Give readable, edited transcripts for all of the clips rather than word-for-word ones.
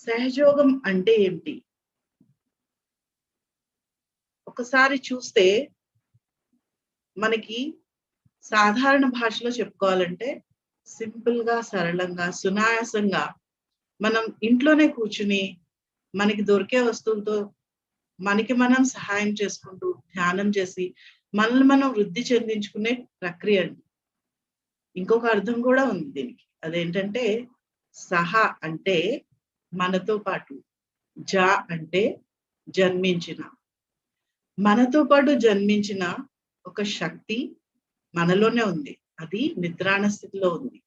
సహజయోగం అంటే ఏమిటి? ఒకసారి చూస్తే మనకి సాధారణ భాషలో చెప్పుకోవాలంటే సింపుల్‌గా, సరళంగా, సునాయాసంగా మనం ఇంట్లోనే కూర్చుని మనకి దొరికే వస్తువులతో మనకి మనం సహాయం చేసుకుంటూ, ధ్యానం చేసి మనల్ని మనం వృద్ధి చెందించుకునే ప్రక్రియ అండి. ఇంకొక అర్థం కూడా ఉంది దీనికి. అదేంటంటే సహ అంటే మనతో పాటు, జ అంటే జన్మించిన. మనతో పాటు జన్మించిన ఒక శక్తి మనలోనే ఉంది. అది నిద్రాణ స్థితిలో ఉంది.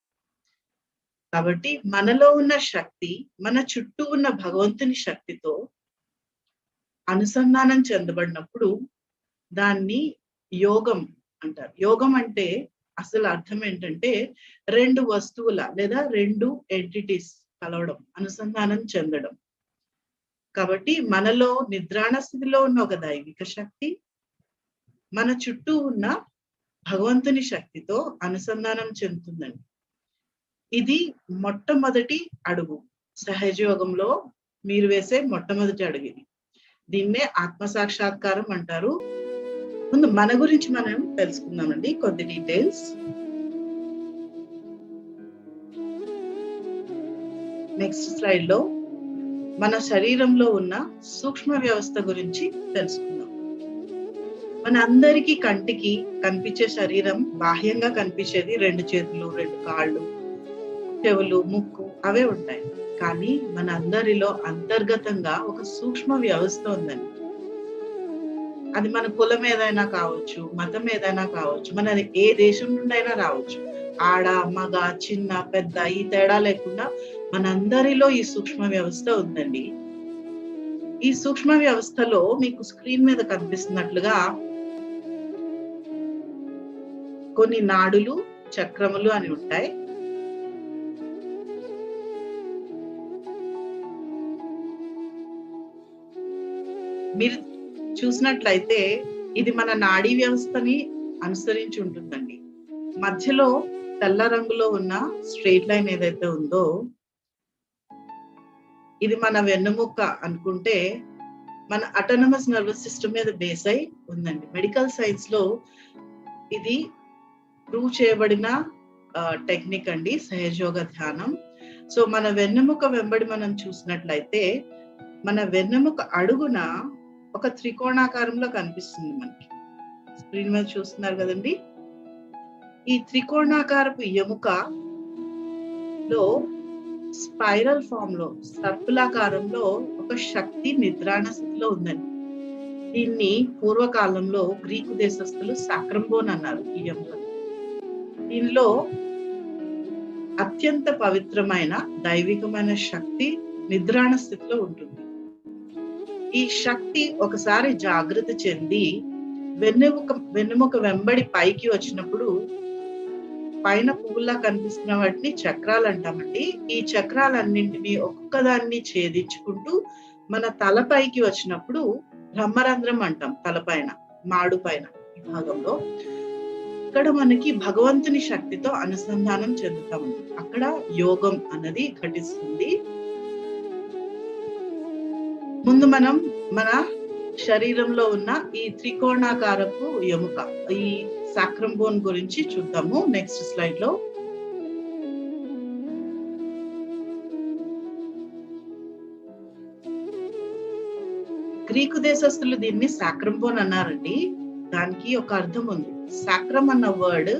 కాబట్టి మనలో ఉన్న శక్తి మన చుట్టూ ఉన్న భగవంతుని శక్తితో అనుసంధానం చెందబడినప్పుడు దాన్ని యోగం అంటారు. యోగం అంటే అసలు అర్థం ఏంటంటే 2 వస్తువుల లేదా 2 ఎంటిటీస్ కలవడం, అనుసంధానం చెందడం. కాబట్టి మనలో నిద్రాణ స్థితిలో ఉన్న ఒక దైవిక శక్తి మన చుట్టూ ఉన్న భగవంతుని శక్తితో అనుసంధానం చెందుతుందండి. ఇది మొట్టమొదటి అడుగు. సహజయోగంలో మీరు వేసే మొట్టమొదటి అడుగు ఇది. దీన్నే ఆత్మ సాక్షాత్కారం అంటారు. ముందు మన గురించి మనం తెలుసుకుందామండి కొద్ది డీటెయిల్స్. నెక్స్ట్ స్లైడ్ లో మన శరీరంలో ఉన్న సూక్ష్మ వ్యవస్థ గురించి తెలుసుకుందాం. మన అందరికీ కంటికి కనిపించే శరీరం బాహ్యంగా కనిపించేది 2 చేతులు, 2 కాళ్ళు, చెవులు, ముక్కు అవే ఉంటాయి. కానీ మన అందరిలో అంతర్గతంగా ఒక సూక్ష్మ వ్యవస్థ ఉందండి. అది మన కులం ఏదైనా కావచ్చు, మతం ఏదైనా కావచ్చు, మన ఏ దేశం నుండైనా రావచ్చు. ఆడ, మగ, చిన్న, పెద్ద ఈ తేడా లేకుండా మనందరిలో ఈ సూక్ష్మ వ్యవస్థ ఉందండి. ఈ సూక్ష్మ వ్యవస్థలో మీకు స్క్రీన్ మీద కనిపిస్తున్నట్లుగా కొన్ని నాడులు, చక్రములు అని ఉంటాయి. మీరు చూసినట్లయితే ఇది మన నాడీ వ్యవస్థని అనుసరించి ఉంటుందండి. మధ్యలో తెల్ల రంగులో ఉన్న స్ట్రెయిట్ లైన్ ఏదైతే ఉందో ఇది మన వెన్నుముక్క అనుకుంటే మన అటానమస్ నర్వస్ సిస్టమ్ మీద బేస్ అయి ఉందండి. మెడికల్ సైన్స్ లో ఇది ప్రూవ్ చేయబడిన టెక్నిక్ అండి సహజయోగ ధ్యానం. సో మన వెన్నెముక వెంబడి మనం చూసినట్లయితే మన వెన్నెముక అడుగున ఒక త్రికోణాకారంలో కనిపిస్తుంది మనకి. స్క్రీన్ మీద చూస్తున్నారు కదండి. ఈ త్రికోణాకారపు ఎముకలో స్పైరల్ ఫామ్ లో, సర్పులాకారంలో ఒక శక్తి నిద్రాణ స్థితిలో ఉందండి. దీన్ని పూర్వకాలంలో గ్రీకు దేశస్థులు సాక్రంబోన్ అన్నారు ఈ ఎముకను. దీనిలో అత్యంత పవిత్రమైన దైవికమైన శక్తి నిద్రాణ స్థితిలో ఉంటుంది. ఈ శక్తి ఒకసారి జాగృతి చెంది వెన్నెముక వెంబడి పైకి వచ్చినప్పుడు పైన పువ్వులా కనిపిస్తున్న వాటిని చక్రాలు అంటామండి. ఈ చక్రాలన్నింటినీ ఒక్కొక్కదాన్ని ఛేదించుకుంటూ మన తలపైకి వచ్చినప్పుడు బ్రహ్మరంధ్రం అంటాం. తలపైన, మాడు పైన ఈ భాగంలో ఇక్కడ మనకి భగవంతుని శక్తితో అనుసంధానం చెందుతామండి. అక్కడ యోగం అన్నది ఘటిస్తుంది. ముందు మనం మన శరీరంలో ఉన్న ఈ త్రికోణాకారపు ఎముక, ఈ సాక్రం బోన్ గురించి చూద్దాము నెక్స్ట్ స్లైడ్ లో. గ్రీకు దేశస్తులు దీన్ని సాక్రం బోన్ అన్నారండి. దానికి ఒక అర్థం ఉంది. సాక్రం అన్న వర్డ్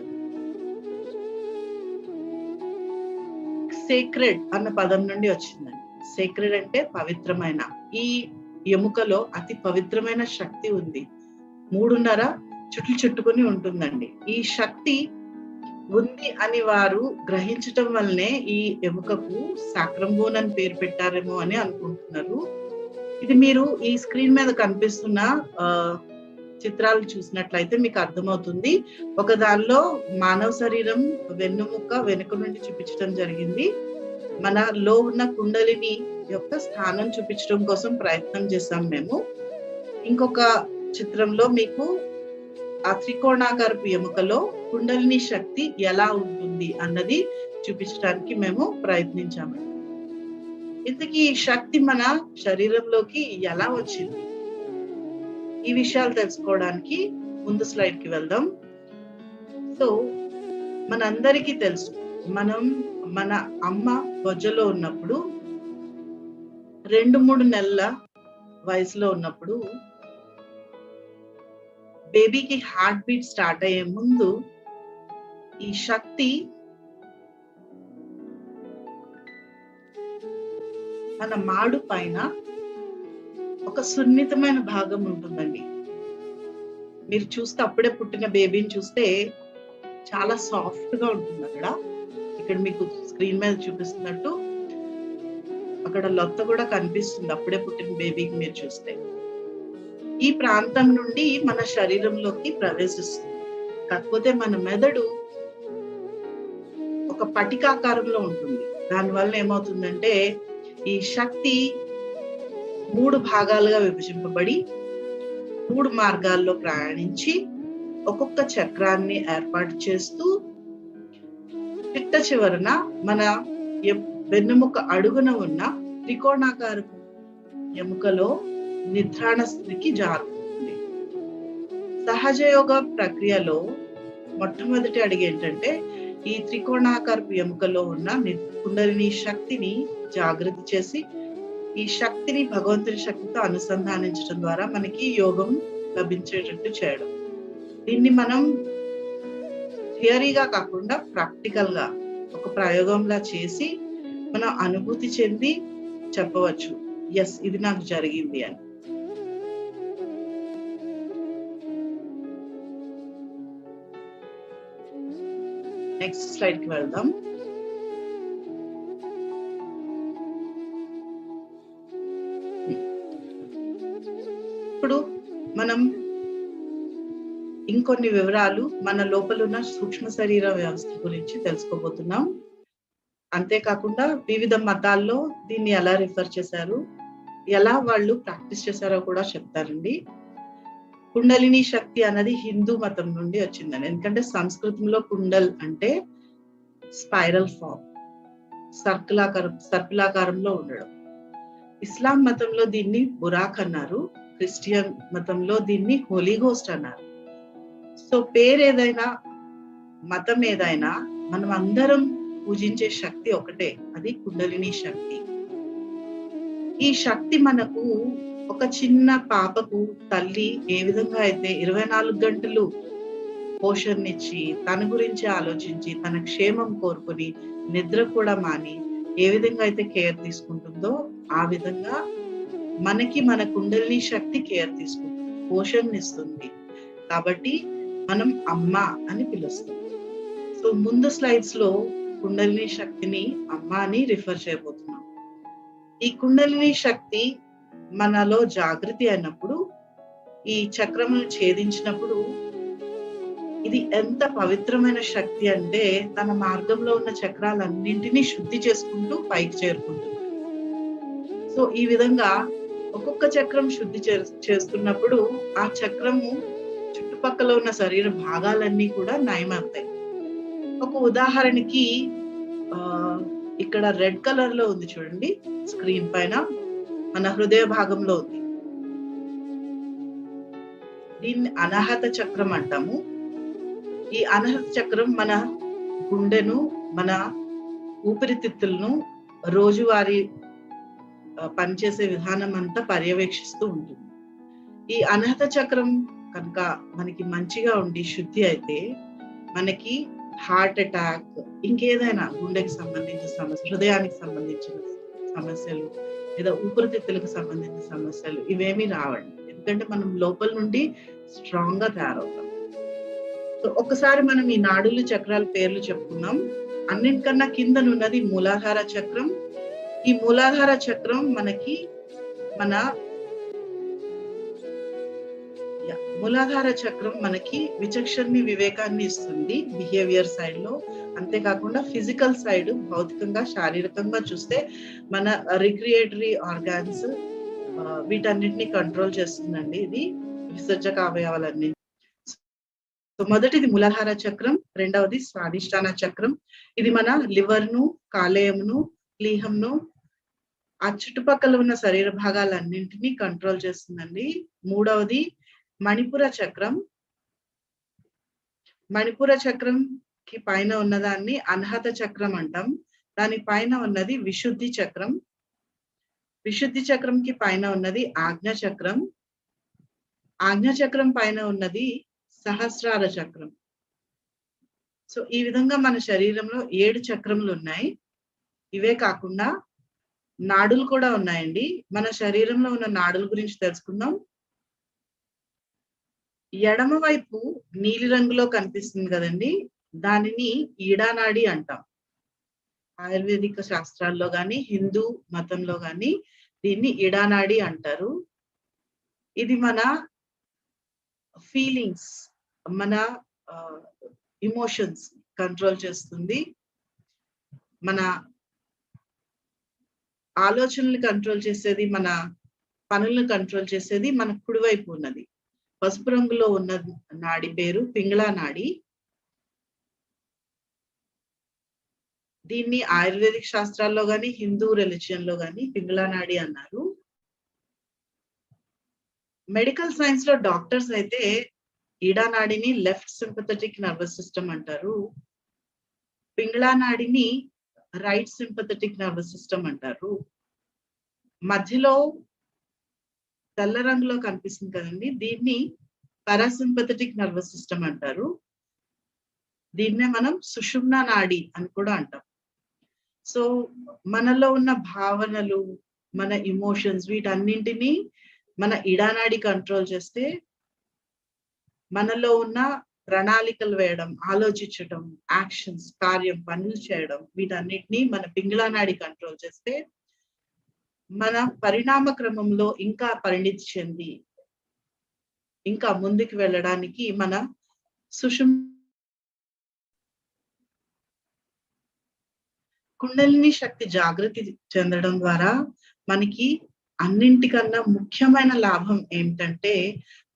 సేక్రెడ్ అన్న పదం నుండి వచ్చిందండి. సేక్రెడ్ అంటే పవిత్రమైన. ఈ ఎముకలో అతి పవిత్రమైన శక్తి ఉంది. 3.5 చుట్లు చుట్టుకొని ఉంటుందండి. ఈ శక్తి ఉంది అని వారు గ్రహించటం వల్లనే ఈ ఎముకకు సాక్రం బోన్ అని పేరు పెట్టారేమో అని అనుకుంటున్నారు. ఇది మీరు ఈ స్క్రీన్ మీద కనిపిస్తున్న చిత్రాలు చూసినట్లయితే మీకు అర్థమవుతుంది. ఒక దానిలో మానవ శరీరం వెన్నుముక్క వెనుక నుండి చూపించడం జరిగింది. మనలో ఉన్న కుండలిని యొక్క స్థానం చూపించడం కోసం ప్రయత్నం చేశాం మేము. ఇంకొక చిత్రంలో మీకు ఆ త్రికోణాకారపు ఎముకలో కుండలిని శక్తి ఎలా ఉంటుంది అన్నది చూపించడానికి మేము ప్రయత్నించాము. ఇంతకీ ఈ శక్తి మన శరీరంలోకి ఎలా వచ్చింది? ఈ విషయాలు తెలుసుకోవడానికి ముందు స్లైడ్ కి వెళ్దాం. సో మనందరికీ తెలుసు, మనం మన అమ్మ బొజ్జలో ఉన్నప్పుడు 2-3 నెలల వయసులో ఉన్నప్పుడు బేబీకి హార్ట్ బీట్ స్టార్ట్ అయ్యే ముందు ఈ శక్తి మన మాడు పైన ఒక సున్నితమైన భాగం ఉంటుందండి. మీరు చూస్తే అప్పుడే పుట్టిన బేబీని చూస్తే చాలా సాఫ్ట్ గా ఉంటుంది. ఇక్కడ మీకు స్క్రీన్ మీద చూపిస్తున్నట్టు అక్కడ లొత్త కూడా కనిపిస్తుంది అప్పుడే పుట్టిన బేబీకి మీరు చూస్తే. ఈ ప్రాంతం నుండి మన శరీరంలోకి ప్రవేశిస్తుంది. కాకపోతే మన మెదడు ఒక పటికాకారంలో ఉంటుంది. దానివల్ల ఏమవుతుందంటే ఈ శక్తి 3 భాగాలుగా విభజింపబడి 3 మార్గాల్లో ప్రయాణించి ఒక్కొక్క చక్రాన్ని ఏర్పాటు చేస్తూ పిట్ట చివరన మన వెన్నెముక అడుగున ఉన్న త్రికోణాకారపు ఎముకలో నిద్రాణ స్థితికి జారుతుంది. సహజయోగ ప్రక్రియలో మొట్టమొదటి అడుగు ఏంటంటే ఈ త్రికోణాకారపు ఎముకలో ఉన్న కుండలిని శక్తిని జాగృతి చేసి ఈ శక్తిని భగవంతుని శక్తితో అనుసంధానించడం ద్వారా మనకి యోగం లభించేటట్టు చేయడం. దీన్ని మనం థియరీగా కాకుండా ప్రాక్టికల్ గా ఒక ప్రయోగంలా చేసి మనం అనుభూతి చెంది చెప్పవచ్చు, ఎస్ ఇది నాకు జరిగింది అని. నెక్స్ట్ స్లైడ్ కి వెళ్దాం. ఇప్పుడు మనం ఇంకొన్ని వివరాలు మన లోపల ఉన్న సూక్ష్మ శరీర వ్యవస్థ గురించి తెలుసుకోబోతున్నాం. అంతేకాకుండా వివిధ మతాల్లో దీన్ని ఎలా రిఫర్ చేశారు, ఎలా వాళ్ళు ప్రాక్టీస్ చేశారో కూడా చెప్తారండి. కుండలిని శక్తి అన్నది హిందూ మతం నుండి వచ్చిందని. ఎందుకంటే సంస్కృతంలో కుండల్ అంటే స్పైరల్ ఫామ్, సర్కిలాకారంలో ఉండడం. ఇస్లాం మతంలో దీన్ని బురాక్ అన్నారు. క్రిస్టియన్ మతంలో దీన్ని హోలీ గోస్ట్ అన్నారు. సో పేరు ఏదైనా మతం ఏదైనా మనం అందరం పూజించే శక్తి ఒకటే, అది కుండలిని శక్తి. ఈ శక్తి మనకు ఒక చిన్న పాపకు తల్లి ఏ విధంగా అయితే 24 గంటలు పోషణనిచ్చి తన గురించి ఆలోచించి తన క్షేమం కోరుకుని నిద్ర కూడా మాని ఏ విధంగా అయితే కేర్ తీసుకుంటుందో ఆ విధంగా మనకి మన కుండలిని శక్తి కేర్ తీసుకుంటుంది, పోషణనిస్తుంది. కాబట్టి మనం అమ్మ అని పిలుస్తాం. సో ముందు స్లైడ్స్ లో కుండలిని శక్తిని అమ్మ అని రిఫర్ చేయబోతున్నాం. ఈ కుండలిని శక్తి మనలో జాగృతి అయినప్పుడు, ఈ చక్రములను ఛేదించినప్పుడు ఇది ఎంత పవిత్రమైన శక్తి అంటే తన మార్గంలో ఉన్న చక్రాలన్నింటినీ శుద్ధి చేసుకుంటూ పైకి చేరుకుంటుంది. సో ఈ విధంగా ఒక్కొక్క చక్రం శుద్ధి చేస్తున్నప్పుడు ఆ చక్రము చుట్టుపక్కల ఉన్న శరీర భాగాలన్నీ కూడా నయమవుతాయి. ఒక ఉదాహరణకి ఇక్కడ రెడ్ కలర్ లో ఉంది చూడండి స్క్రీన్ పైన, మన హృదయ భాగంలో ఉంది. దీన్ని అనాహత చక్రం అంటాము. ఈ అనాహత చక్రం మన గుండెను, మన ఊపిరితిత్తులను రోజువారీ పనిచేసే విధానం అంతా పర్యవేక్షిస్తూ ఉంటుంది. ఈ అనాహత చక్రం కనుక మనకి మంచిగా ఉండి శుద్ధి అయితే మనకి హార్ట్ అటాక్, ఇంకేదైనా గుండెకి సంబంధించిన సమస్య, హృదయానికి సంబంధించిన సమస్యలు లేదా ఊపిరితిత్తులకు సంబంధించిన సమస్యలు ఇవేమీ రావండి. ఎందుకంటే మనం లోపల నుండి స్ట్రాంగ్ గా తయారవుతాం. సో ఒక్కసారి మనం ఈ నాడులు చక్రాల పేర్లు చెప్పుకున్నాం. అన్నిటికన్నా కిందనున్నది మూలాధార చక్రం. ఈ మూలాధార చక్రం మనకి మూలాధార చక్రం మనకి విచక్షణని, వివేకాన్ని ఇస్తుంది బిహేవియర్ సైడ్ లో. అంతేకాకుండా ఫిజికల్ సైడ్, భౌతికంగా శారీరకంగా చూస్తే మన రిక్రియేటరీ ఆర్గాన్స్ వీటన్నిటిని కంట్రోల్ చేస్తుందండి. ఇది విసర్జక అవయవాలన్నీ. సో మొదటిది మూలాధార చక్రం, రెండవది స్వాదిష్టాన చక్రం. ఇది మన లివర్ ను, కాలేయంను, ప్లీహంను ఆ చుట్టుపక్కల ఉన్న శరీర భాగాలన్నింటినీ కంట్రోల్ చేస్తుందండి. మూడవది మణిపుర చక్రం. మణిపుర చక్రంకి పైన ఉన్నదాన్ని అనాహత చక్రం అంటాం. దాని పైన ఉన్నది విశుద్ధి చక్రం. విశుద్ధి చక్రంకి పైన ఉన్నది ఆజ్ఞ చక్రం. ఆజ్ఞ చక్రం పైన ఉన్నది సహస్రార చక్రం. సో ఈ విధంగా మన శరీరంలో 7 చక్రములు ఉన్నాయి. ఇవే కాకుండా నాడులు కూడా ఉన్నాయండి. మన శరీరంలో ఉన్న నాడుల గురించి తెలుసుకుందాం. ఎడమ వైపు నీలి రంగులో కనిపిస్తుంది కదండి, దానిని ఈడానాడి అంటాం. ఆయుర్వేదిక శాస్త్రాల్లో గాని, హిందూ మతంలో గాని దీన్ని ఈడానాడి అంటారు. ఇది మన ఫీలింగ్స్, మన ఎమోషన్స్ కంట్రోల్ చేస్తుంది. మన ఆలోచనలు కంట్రోల్ చేసేది, మన పనులను కంట్రోల్ చేసేది మన కుడివైపు ఉన్నది. పసుపు రంగులో ఉన్న నాడి పేరు పింగళా నాడి. దీన్ని ఆయుర్వేదిక్ శాస్త్రాల్లో గాని, హిందూ రిలిజియన్ లో గాని పింగళా నాడి అన్నారు. మెడికల్ సైన్స్ లో డాక్టర్స్ అయితే ఈడా నాడిని లెఫ్ట్ సింపథెటిక్ నర్వస్ సిస్టమ్ అంటారు. పింగళా నాడిని రైట్ సింపథెటిక్ నర్వస్ సిస్టమ్ అంటారు. మధ్యలో తెల్ల రంగులో కనిపిస్తుంది కదండి, దీన్ని పారాసింపథెటిక్ నర్వస్ సిస్టమ్ అంటారు. దీన్నే మనం సుషుమ్నా నాడి అని కూడా అంటాం. సో మనలో ఉన్న భావనలు, మన ఎమోషన్స్, వీటన్నింటినీ మన ఇడానాడి కంట్రోల్ చేస్తే మనలో ఉన్న ప్రణాళికలు వేయడం, ఆలోచించడం, యాక్షన్స్, కార్యం, పనులు చేయడం, వీటన్నిటినీ మన పింగళా నాడి కంట్రోల్ చేస్తే మన పరిణామ క్రమంలో ఇంకా పరిణితి చెంది ఇంకా ముందుకు వెళ్ళడానికి మన కుండలిని శక్తి జాగృతి చెందడం ద్వారా మనకి అన్నింటికన్నా ముఖ్యమైన లాభం ఏమిటంటే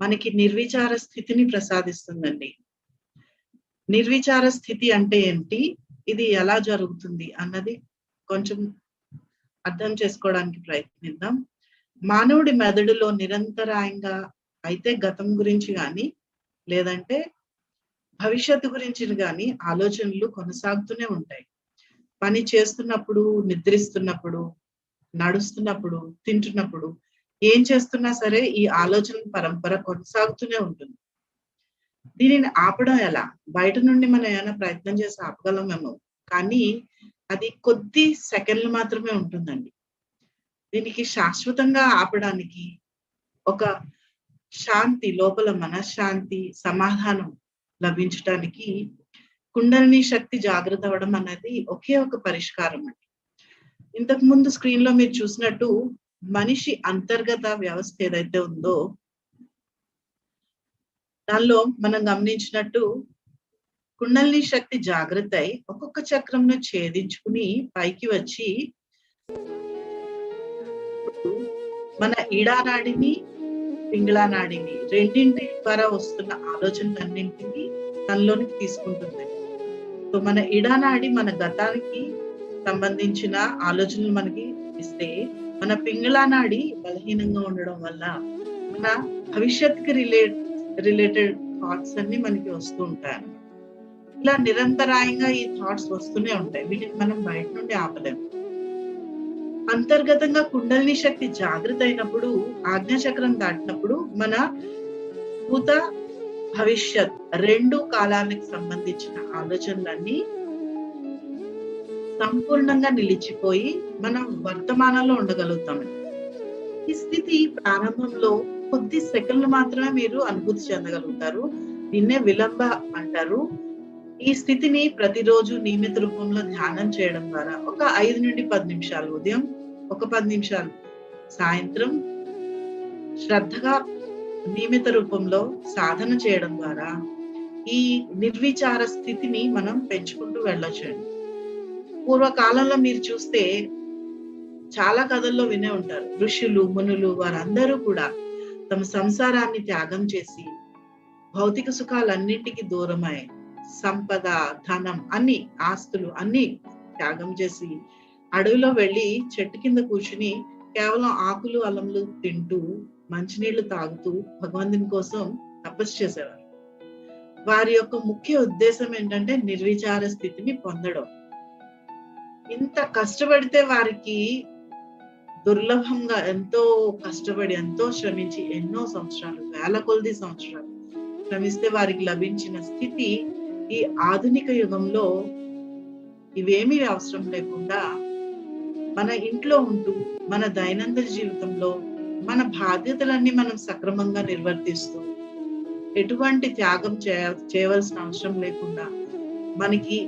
మనకి నిర్విచార స్థితిని ప్రసాదిస్తుందండి. నిర్విచార స్థితి అంటే ఏంటి, ఇది ఎలా జరుగుతుంది అన్నది కొంచెం అర్థం చేసుకోవడానికి ప్రయత్నిద్దాం. మానవుడి మెదడులో నిరంతరాయంగా అయితే గతం గురించి కానీ, లేదంటే భవిష్యత్తు గురించి కానీ ఆలోచనలు కొనసాగుతూనే ఉంటాయి. పని చేస్తున్నప్పుడు, నిద్రిస్తున్నప్పుడు, నడుస్తున్నప్పుడు, తింటున్నప్పుడు, ఏం చేస్తున్నా సరే ఈ ఆలోచన పరంపర కొనసాగుతూనే ఉంటుంది. దీనిని ఆపడం ఎలా? బయట నుండి మనం ఏమైనా ప్రయత్నం చేసి ఆపగలమేమో, కానీ అది కొద్ది సెకండ్లు మాత్రమే ఉంటుందండి. దీనికి శాశ్వతంగా ఆపడానికి ఒక శాంతి, లోపల మనశ్శాంతి, సమాధానం లభించడానికి కుండలిని శక్తి జాగృత అవ్వడం అనేది ఒకే ఒక పరిష్కారం అండి. ఇంతకు ముందు స్క్రీన్ లో మీరు చూసినట్టు మనిషి అంతర్గత వ్యవస్థ ఏదైతే ఉందో దానిలో మనం గమనించినట్టు కుండలిని శక్తి జాగృత అయి ఒక్కొక్క చక్రంను ఛేదించుకుని పైకి వచ్చి మన ఈడానాడిని, పింగళా నాడిని రెండింటి ద్వారా వస్తున్న ఆలోచనలన్నింటినీ తనలోనికి తీసుకుంటుంది. సో మన ఈడానాడి మన గతానికి సంబంధించిన ఆలోచనలు మనకి ఇస్తే, మన పింగళా నాడి బలహీనంగా ఉండడం వల్ల మన భవిష్యత్తుకి రిలేటెడ్ థాట్స్ అన్ని మనకి వస్తూ ఉంటాయి. ఇలా నిరంతరాయంగా ఈ థాట్స్ వస్తూనే ఉంటాయి. వీటిని మనం బయట నుండి ఆపలేము. అంతర్గతంగా కుండలిని శక్తి జాగృత అయినప్పుడు, ఆజ్ఞాచక్రం దాటినప్పుడు మన భూత భవిష్యత్ రెండు కాలానికి సంబంధించిన ఆలోచనలన్నీ సంపూర్ణంగా నిలిచిపోయి మనం వర్తమానంలో ఉండగలుగుతామండి. ఈ స్థితి ప్రారంభంలో కొద్ది సెకండ్లు మాత్రమే మీరు అనుభూతి చెందగలుగుతారు. దీన్నే విలంబ అంటారు. ఈ స్థితిని ప్రతిరోజు నియమిత రూపంలో ధ్యానం చేయడం ద్వారా ఒక 5 నుండి 10 నిమిషాలు ఉదయం, ఒక 10 నిమిషాలు సాయంత్రం శ్రద్ధగా నియమిత రూపంలో సాధన చేయడం ద్వారా ఈ నిర్విచార స్థితిని మనం పెంచుకుంటూ వెళ్ళొచ్చండి. పూర్వకాలంలో మీరు చూస్తే చాలా కథల్లో వినే ఉంటారు. ఋషులు, మునులు వారందరూ కూడా తమ సంసారాన్ని త్యాగం చేసి భౌతిక సుఖాలన్నింటికి దూరమై సంపద, ధనం, అన్ని ఆస్తులు అన్ని త్యాగం చేసి అడవిలో వెళ్ళి చెట్టు కింద కూర్చుని కేవలం ఆకులు అలములు తింటూ మంచినీళ్లు తాగుతూ భగవంతుని కోసం తపస్సు చేసేవారు. వారి యొక్క ముఖ్య ఉద్దేశం ఏంటంటే నిర్విచార స్థితిని పొందడం. ఇంత కష్టపడితే వారికి దుర్లభంగా ఎంతో కష్టపడి ఎంతో శ్రమించి ఎన్నో సంవత్సరాలు, వేల కొలది సంవత్సరాలు శ్రమిస్తే వారికి లభించిన స్థితి ఈ ఆధునిక యుగంలో ఇవేమీ అవసరం లేకుండా మన ఇంట్లో ఉంటూ మన దైనందిన జీవితంలో మన బాధ్యతలన్నీ మనం సక్రమంగా నిర్వర్తిస్తూ ఎటువంటి త్యాగం చేయవలసిన అవసరం లేకుండా మనకి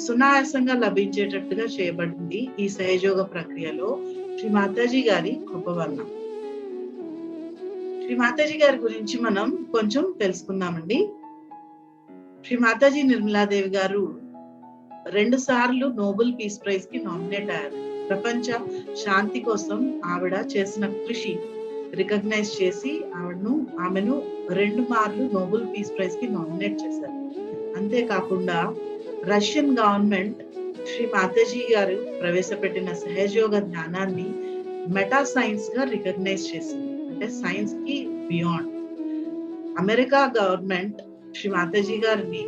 సునాయాసంగా లభించేటట్టుగా చేయబడింది ఈ సహజయోగ ప్రక్రియలో శ్రీ మాతాజీ గారి కృప వలన. శ్రీ మాతాజీ గారి గురించి మనం కొంచెం తెలుసుకుందామండి. శ్రీ మాతాజీ నిర్మలాదేవి గారు 2 సార్లు నోబెల్ పీస్ ప్రైజ్ కి నామినేట్ అయ్యారు. ప్రపంచ శాంతి కోసం ఆవిడ చేసిన కృషి రికగ్నైజ్ చేసి ఆమెను 2 మార్లు నోబెల్ పీస్ ప్రైజ్ కి నామినేట్ చేశారు. అంతేకాకుండా రష్యన్ గవర్నమెంట్ శ్రీ మాతాజీ గారు ప్రవేశపెట్టిన సహజయోగ జ్ఞానాన్ని మెటా సైన్స్ గా రికగ్నైజ్ చేసింది. అంటే సైన్స్ కి beyond. America government Shri Mataji గారిని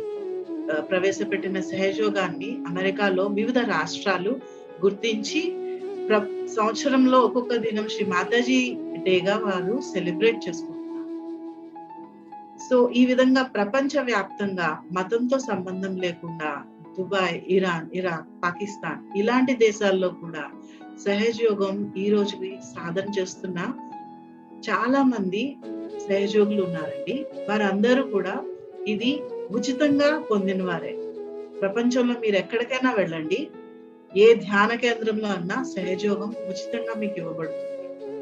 ప్రవేశపెట్టిన సహజయోగాన్ని అమెరికాలో వివిధ రాష్ట్రాలు గుర్తించి సంవత్సరంలో ఒక్కొక్క దినం శ్రీ మాతాజీ డేగా వారు సెలబ్రేట్ చేసుకుంటున్నారు. సో ఈ విధంగా ప్రపంచ వ్యాప్తంగా మతంతో సంబంధం లేకుండా దుబాయ్, ఇరాన్, ఇరాక్, పాకిస్తాన్ ఇలాంటి దేశాల్లో కూడా సహజయోగం ఈ రోజుకి సాధన చేస్తున్న చాలా మంది సహజయోగులు ఉన్నారండి. వారందరూ కూడా ఇది ఉచితంగా పొందిన వారే. ప్రపంచంలో మీరు ఎక్కడికైనా వెళ్ళండి, ఏ ధ్యాన కేంద్రంలో అన్నా సహజయోగం ఉచితంగా మీకు ఇవ్వబడుతుంది.